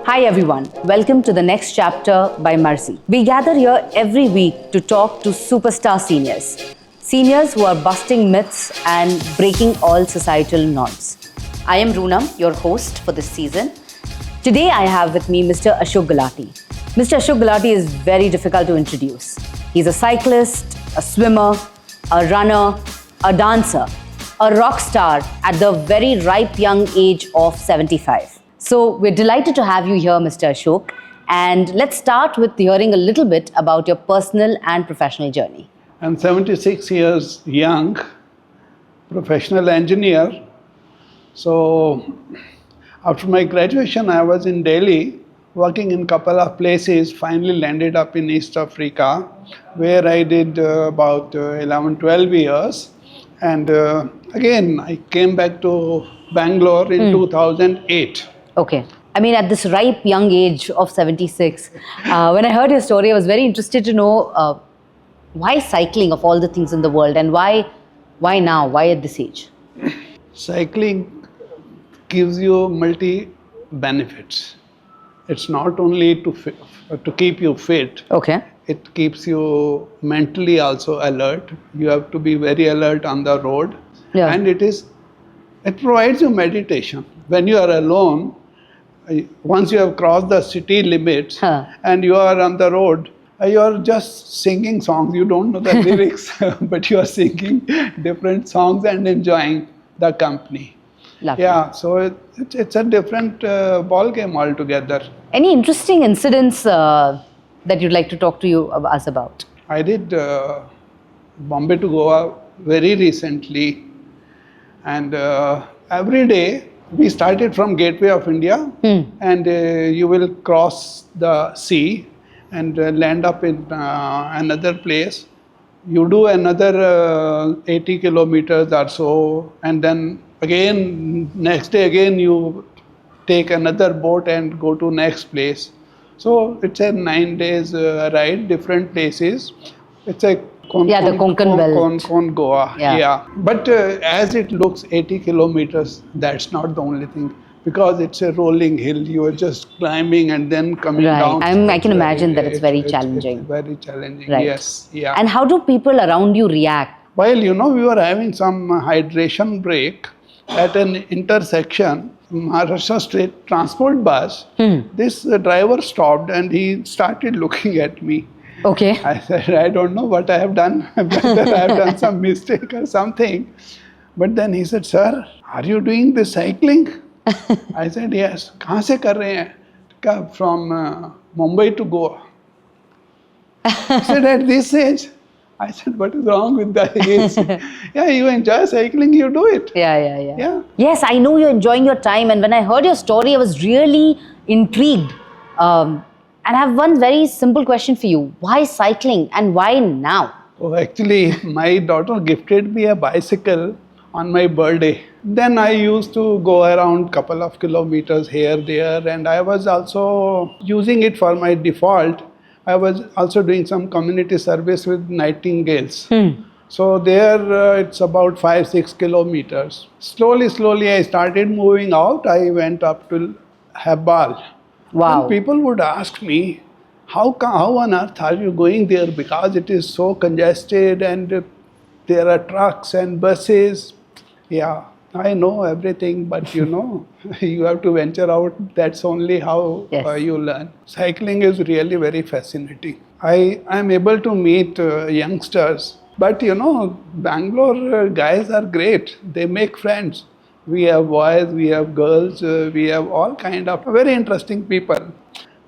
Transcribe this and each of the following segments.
Hi everyone, welcome to the next chapter by Marzi. We gather here every week to talk to superstar seniors. Seniors who are busting myths and breaking all societal norms. I am Roonam, your host for this season. Today I have with me Mr. Ashok Gulati. Mr. Ashok Gulati is very difficult to introduce. He's a cyclist, a swimmer, a runner, a dancer, a rock star at the very ripe young age of 75. So we're delighted to have you here, Mr. Ashok. And let's start with hearing a little bit about your personal and professional journey. I'm 76 years young, professional engineer. So after my graduation, I was in Delhi, working in a couple of places, finally landed up in East Africa, where I did about 11, 12 years. And again, I came back to Bangalore in 2008. Okay. I mean, at this ripe young age of 76, when I heard your story, I was very interested to know why cycling of all the things in the world, and why now? Why at this age? Cycling gives you multi benefits. It's not only to keep you fit. Okay. It keeps you mentally also alert. You have to be very alert on the road. Yeah. And it provides you meditation. When you are alone, once you have crossed the city limits and you are on the road, you are just singing songs. You don't know the lyrics, but you are singing different songs and enjoying the company. Lovely. Yeah, so it's a different ball game altogether. Any interesting incidents that you'd like to talk to us about? I did Bombay to Goa very recently, and every day we started from Gateway of India, and you will cross the sea and land up in another place. You do another 80 kilometers or so, and then again next day again you take another boat and go to next place. So it's a 9 days ride, different places. It's a the Konkan belt. Konkan Goa. Yeah. But as it looks 80 kilometers, that's not the only thing, because it's a rolling hill. You are just climbing and then coming down. I can imagine that it's very challenging. It's very challenging, right. Yes. Yeah. And how do people around you react? While, we were having some hydration break at an intersection, Maharashtra State Transport bus, this driver stopped and he started looking at me. Okay. I said, I don't know what I have done, whether I have done some mistake or something. But then he said, sir, are you doing this cycling? I said, yes. Kahan se kar rahe hain? From Mumbai to Goa. He said, at this age? I said, what is wrong with that age? Yeah, you enjoy cycling, you do it. Yeah. Yes, I know you're enjoying your time. And when I heard your story, I was really intrigued. And I have one very simple question for you. Why cycling and why now? Oh, actually, my daughter gifted me a bicycle on my birthday. Then I used to go around couple of kilometers here, there, and I was also using it for my default. I was also doing some community service with Nightingales. So there it's about 5-6 kilometers. Slowly I started moving out. I went up to Hebbal. Wow. And people would ask me, how on earth are you going there? Because it is so congested and there are trucks and buses. Yeah, I know everything, but you have to venture out. That's only how you learn. Cycling is really very fascinating. I am able to meet youngsters, but Bangalore guys are great. They make friends. We have boys, we have girls, we have all kind of very interesting people.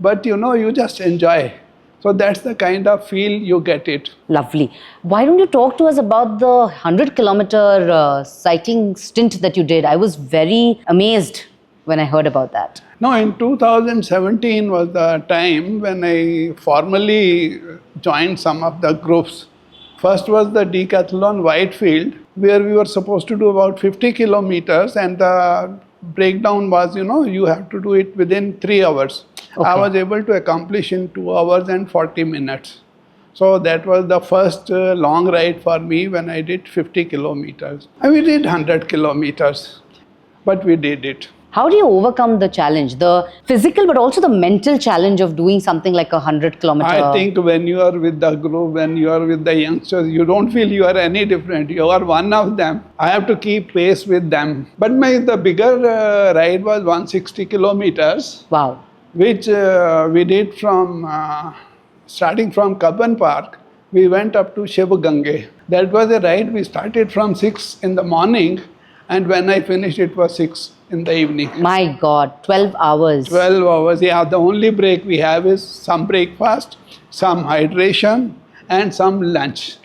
But you just enjoy. So that's the kind of feel you get it. Lovely. Why don't you talk to us about the 100-kilometer cycling stint that you did? I was very amazed when I heard about that. No, in 2017 was the time when I formally joined some of the groups. First was the Decathlon Whitefield, where we were supposed to do about 50 kilometers, and the breakdown was, you have to do it within 3 hours. Okay. I was able to accomplish in 2 hours and 40 minutes. So that was the first long ride for me when I did 50 kilometers. And we did 100 kilometers, but we did it. How do you overcome the challenge, the physical but also the mental challenge of doing something like 100-kilometer? I think when you are with the group, when you are with the youngsters, you don't feel you are any different. You are one of them. I have to keep pace with them. But the bigger ride was 160 kilometers, Wow. which we did from starting from Kabban Park. We went up to Shiv Gange. That was a ride. We started from 6 in the morning, and when I finished, it was 6 in the evening. My God, 12 hours. 12 hours, yeah. The only break we have is some breakfast, some hydration, and some lunch.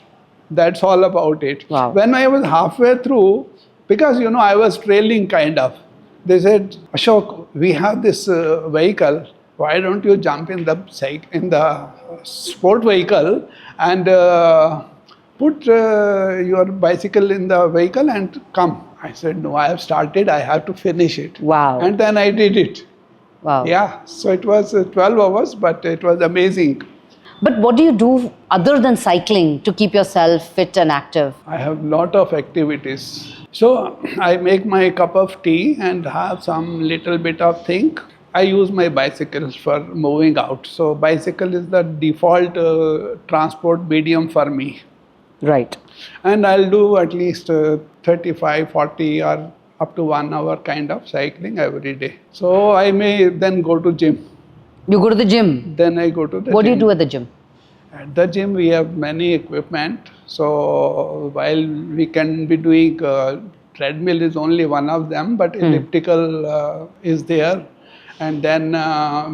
That's all about it. Wow. When I was halfway through, because I was trailing kind of, they said, Ashok, we have this vehicle. Why don't you jump in the sport vehicle and put your bicycle in the vehicle and come. I said, no, I have started, I have to finish it. Wow. And then I did it. Wow. Yeah, so it was 12 hours, but it was amazing. But what do you do other than cycling to keep yourself fit and active? I have lot of activities. So I make my cup of tea and have some little bit of think. I use my bicycle for moving out. So bicycle is the default transport medium for me. Right. And I'll do at least 35, 40 or up to 1 hour kind of cycling every day. So I may then go to gym. You go to the gym? Then I go to the What do gym. you do at the gym? At the gym we have many equipment. So while we can be doing treadmill is only one of them, but elliptical is there. And then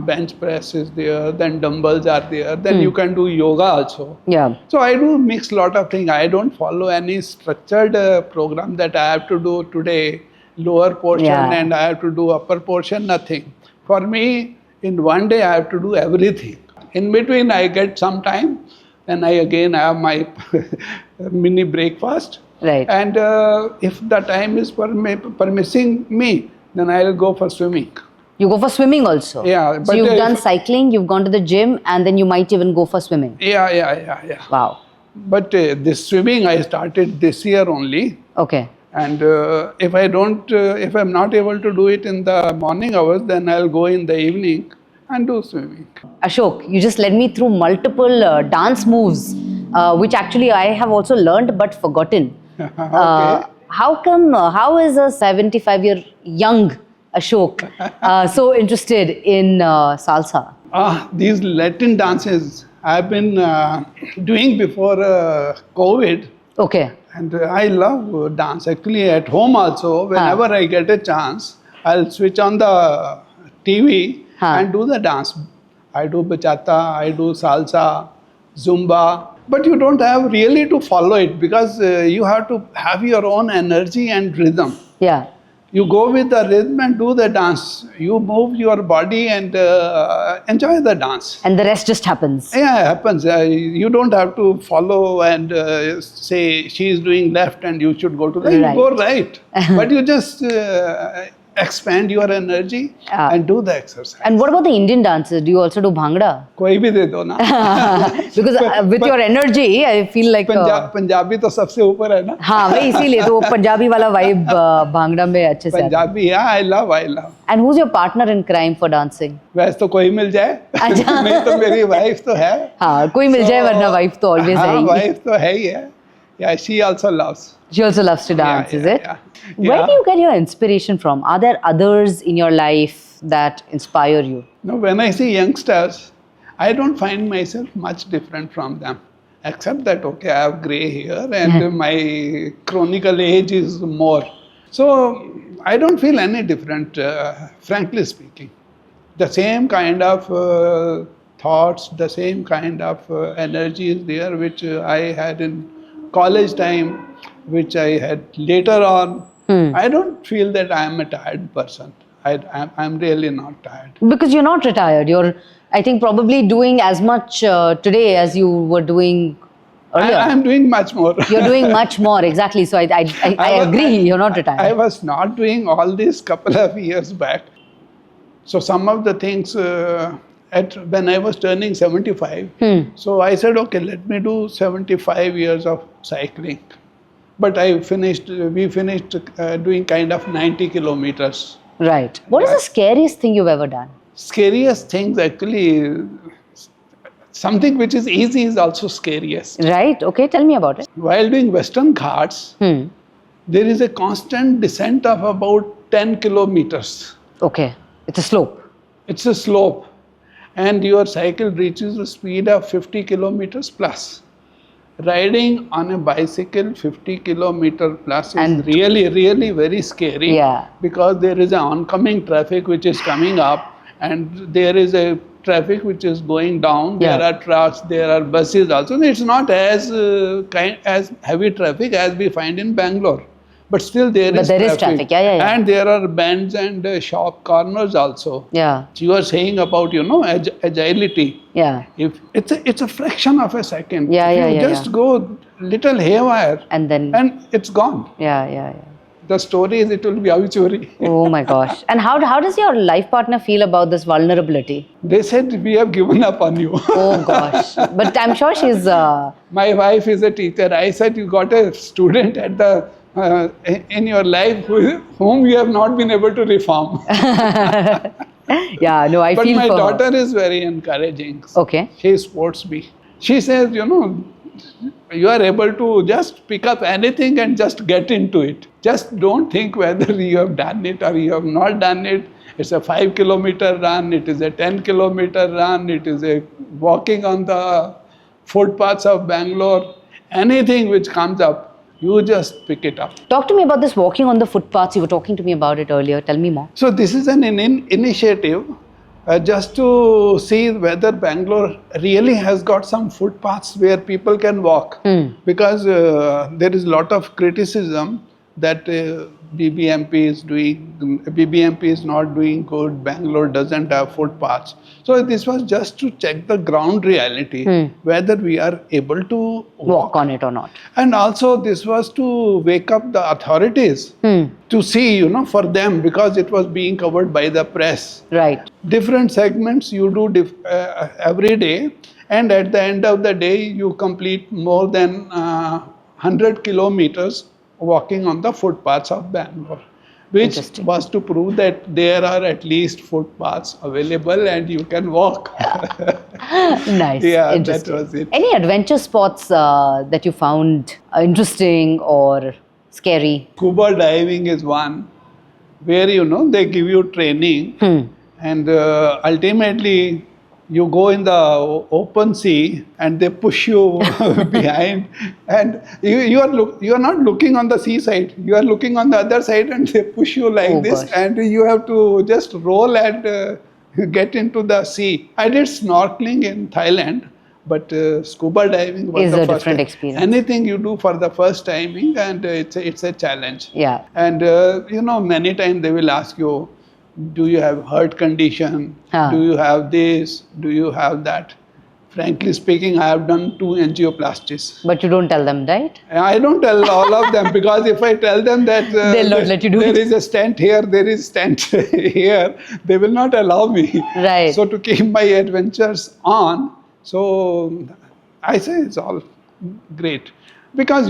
bench press is there, then dumbbells are there, then you can do yoga also. Yeah. So I do mix lot of things. I don't follow any structured program that I have to do today, lower portion and I have to do upper portion, nothing. For me, in one day I have to do everything. In between I get some time, then I again have my mini breakfast. Right. And if the time is permitting me, then I will go for swimming. You go for swimming also? Yeah. So you've done cycling, you've gone to the gym, and then you might even go for swimming? Yeah. Wow. But this swimming I started this year only. Okay. And if I'm not able to do it in the morning hours, then I'll go in the evening and do swimming. Ashok, you just led me through multiple dance moves, which actually I have also learned but forgotten. Okay. How is a 75-year young Ashok so interested in salsa? These Latin dances I've been doing before COVID. Okay. And I love dance. Actually, at home also, whenever I get a chance, I'll switch on the TV and do the dance. I do bachata, I do salsa, zumba. But you don't have really to follow it because you have to have your own energy and rhythm. Yeah. You go with the rhythm and do the dance. You move your body and enjoy the dance. And the rest just happens. Yeah, it happens. You don't have to follow and say she is doing left and you should go to the right. You go right. But you just expand your energy and do the exercise. And what about the Indian dances? Do you also do bhangra? कोई भी दे दो ना. Because with your energy, I feel like Punjabi तो सबसे ऊपर है ना. हाँ, वही इसीलिए तो पंजाबी वाला vibe bhangra में अच्छे से. Punjabi, yeah, I love. And who's your partner in crime for dancing? वैसे तो कोई मिल जाए. नहीं तो मेरी wife तो है. हाँ, कोई मिल जाए वरना wife तो always है ही. Wife तो है ही है. Yeah, she also loves. She also loves to dance, is it? Yeah. Where do you get your inspiration from? Are there others in your life that inspire you? No, when I see youngsters, I don't find myself much different from them. Except that, okay, I have grey hair and my chronicle age is more. So, I don't feel any different, frankly speaking. The same kind of thoughts, the same kind of energy is there which I had in college time, which I had later on. I don't feel that I am a tired person. I'm really not tired. Because you're not retired. You're, I think, probably doing as much today as you were doing earlier. I'm doing much more. You're doing much more, exactly. So I agree, you're not retired. I was not doing all this couple of years back. So some of the things when I was turning 75, so I said, okay, let me do 75 years of cycling. But we finished doing kind of 90 kilometers Right. What is the scariest thing you've ever done? Scariest things actually, something which is easy is also scariest. Right. Okay. Tell me about it. While doing Western Ghats, there is a constant descent of about 10 kilometers. Okay. It's a slope. It's a slope, and your cycle reaches a speed of 50 kilometers plus. Riding on a bicycle 50 kilometer plus is really very scary. Yeah. Because there is an oncoming traffic which is coming up, and there is a traffic which is going down. Yeah. There are trucks, there are buses also. It's not as as heavy traffic as we find in Bangalore, but still there is traffic. Yeah. And there are bends and sharp corners also. Yeah. You are saying about agility. Yeah. If it's a fraction of a second. Yeah, if yeah, you yeah, just go little haywire, and it's gone. Yeah. The story is it will be avichuri. Oh my gosh. And how does your life partner feel about this vulnerability? They said we have given up on you. Oh gosh. But I'm sure she's My wife is a teacher. I said you got a student at the in your life whom you have not been able to reform. yeah, no, I But feel my for daughter her. is very encouraging. Okay. She supports me. She says, you are able to just pick up anything and just get into it. Just don't think whether you have done it or you have not done it. It's a 5 kilometer run, it is a 10 kilometer run, it is a walking on the footpaths of Bangalore. Anything which comes up, you just pick it up. Talk to me about this walking on the footpaths. You were talking to me about it earlier. Tell me more. So this is an initiative just to see whether Bangalore really has got some footpaths where people can walk. Because there is a lot of criticism that BBMP is not doing good, Bangalore doesn't have footpaths. So this was just to check the ground reality, whether we are able to Walk on it or not. And also this was to wake up the authorities to see, for them, because it was being covered by the press. Right. Different segments you do every day, and at the end of the day you complete more than 100 kilometers walking on the footpaths of Bangalore, which was to prove that there are at least footpaths available and you can walk. Nice. Yeah, Interesting. that was it. Any adventure spots that you found interesting or scary? Scuba diving is one where, they give you training and ultimately you go in the open sea and they push you behind, and you are not looking on the seaside, you are looking on the other side, and they push you like this, gosh. and you have to just roll and get into the sea. I did snorkeling in Thailand, but scuba diving was Is the a first different time. experience. Anything you do for the first timing, and it's a challenge. Yeah. And many times they will ask you, do you have heart condition? Do you have this? Do you have that? Frankly speaking, I have done 2 angioplasties. But you don't tell them, right? I don't tell all of them, because if I tell them that They'll not let you do it. there is a stent here, there is stent here, they will not allow me. Right. So to keep my adventures on, so I say it's all great. Because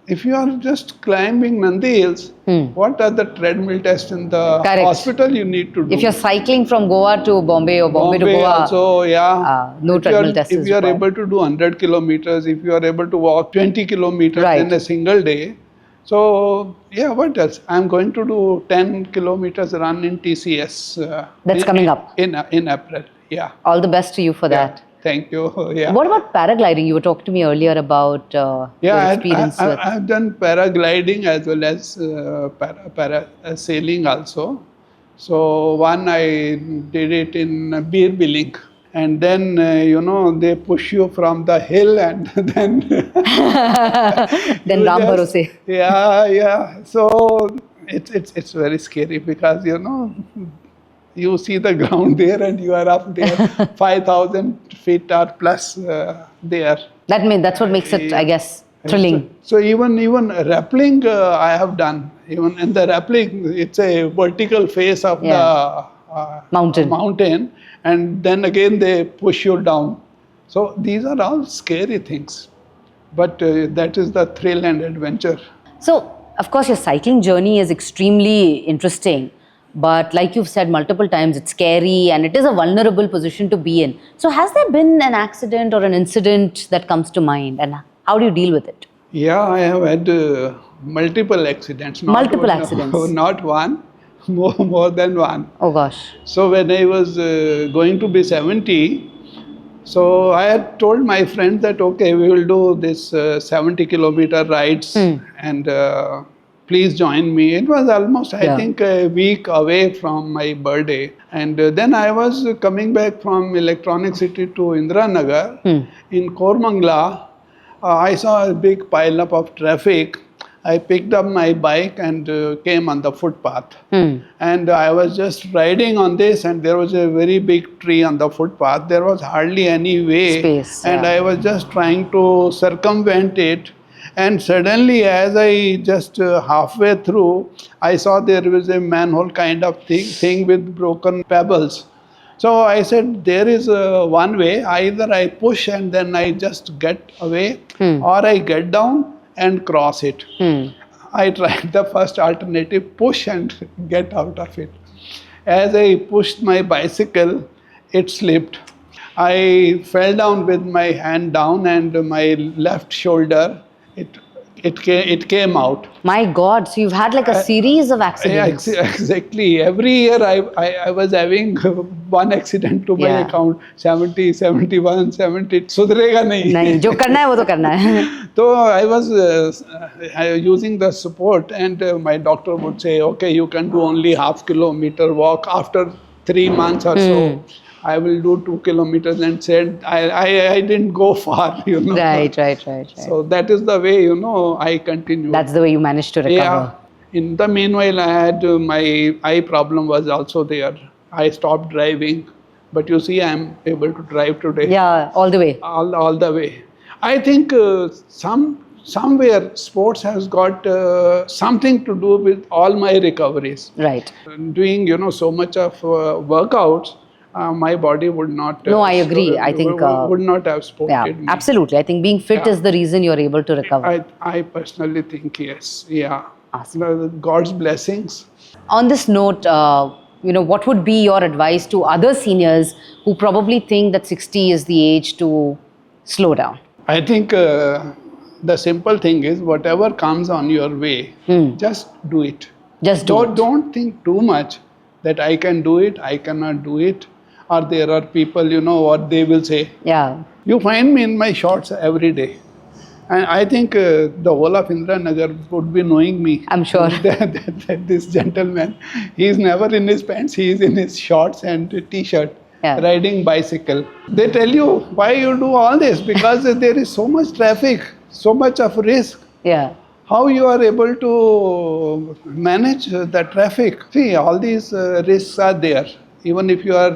if you are just climbing Nandi Hills, what are the treadmill tests in the hospital you need to do? If you're cycling from Goa to Bombay or Bombay to Goa, also, yeah. no treadmill test If you are able to do 100 kilometers, if you are able to walk 20 kilometers in a single day, so yeah, what else? I'm going to do 10 kilometers run in TCS. That's coming up. In April, yeah. All the best to you for that. Thank you. Yeah. What about paragliding? You were talking to me earlier about your experience with... I've done paragliding as well as parasailing also. So one I did it in Beer Billing, and then they push you from the hill, and then then Ram Bharose. Yeah. So it's very scary, because you see the ground there and you are up there 5,000 feet or plus there. That's what makes it, I guess, thrilling. So even rappelling I have done. Even in the rappelling, it's a vertical face of the mountain, and then again they push you down. So these are all scary things, but that is the thrill and adventure. So, of course, your cycling journey is extremely interesting. But like you've said multiple times, it's scary and it is a vulnerable position to be in. So has there been an accident or an incident that comes to mind, and how do you deal with it? Yeah, I have had multiple accidents. Multiple accidents. Not one, more than one. Oh gosh. So when I was going to be 70, so I had told my friends that okay, we will do this 70-kilometer rides and please join me. It was almost, I think, a week away from my birthday. And then I was coming back from Electronic City to Indiranagar. In Kormangla, I saw a big pileup of traffic. I picked up my bike and came on the footpath. And I was just riding on this, and there was a very big tree on the footpath. There was hardly any way. Space, and I was just trying to circumvent it. And suddenly, as I just halfway through, I saw there was a manhole kind of thing with broken pebbles. So I said, there is one way. Either I push and then I just get away, or I get down and cross it. I tried the first alternative, push and get out of it. As I pushed my bicycle, it slipped. I fell down with my hand down, and my left shoulder, it came out. My God, so you've had like a series of accidents. Yeah, exactly. Every year I was having one accident to my account. 70, 71, 70. Sudrega nahi. नहीं, जो करना है वो तो करना है. So I was using the support, and my doctor would say, okay, you can do only half-kilometer walk. After 3 months or so, I will do 2 kilometers, and said I didn't go far, you know. Right. So that is the way, you know, I continue. That's the way you managed to recover. Yeah. In the meanwhile, I had my eye problem was also there. I stopped driving, but you see, I'm able to drive today. Yeah, all the way. All the way. I think somewhere sports has got something to do with all my recoveries. Right. Doing, you know, so much of workouts, my body would not. No, I agree. I think would not have supported me. Absolutely. I think being fit is the reason you're able to recover. I personally think yes. Yeah. Awesome. God's blessings. On this note, what would be your advice to other seniors who probably think that 60 is the age to slow down? I think the simple thing is whatever comes on your way, just do it. Just don't think too much that I can do it, I cannot do it, or there are people, you know what they will say. Yeah. You find me in my shorts every day. And I think the whole of Indiranagar would be knowing me. I'm sure. that this gentleman, he is never in his pants, he is in his shorts and t-shirt. Yeah. Riding bicycle. They tell you why you do all this, because there is so much traffic, so much of risk. Yeah. How you are able to manage the traffic? See, all these risks are there. Even if you are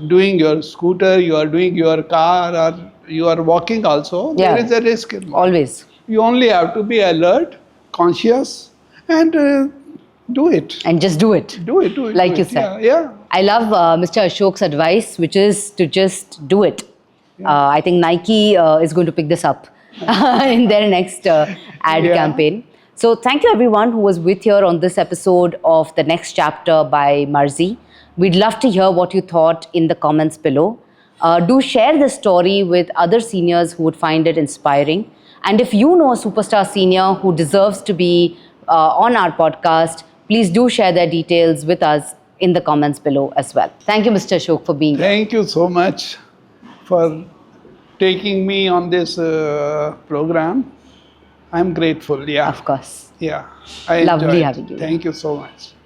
doing your scooter, you are doing your car, or you are walking also, there is a risk involved. Always. You only have to be alert, conscious, and do it. And just do it. Do it. Like you said. Yeah. I love Mr. Ashok's advice, which is to just do it. Yeah. I think Nike is going to pick this up in their next ad campaign. So thank you everyone who was with here on this episode of The Next Chapter by Marzi. We'd love to hear what you thought in the comments below. Do share this story with other seniors who would find it inspiring. And if you know a superstar senior who deserves to be on our podcast, please do share their details with us in the comments below as well. Thank you, Mr. Ashok, for being here. Thank you so much for taking me on this program. I'm grateful. Yeah. Of course. Yeah. Lovely having you. Thank you so much.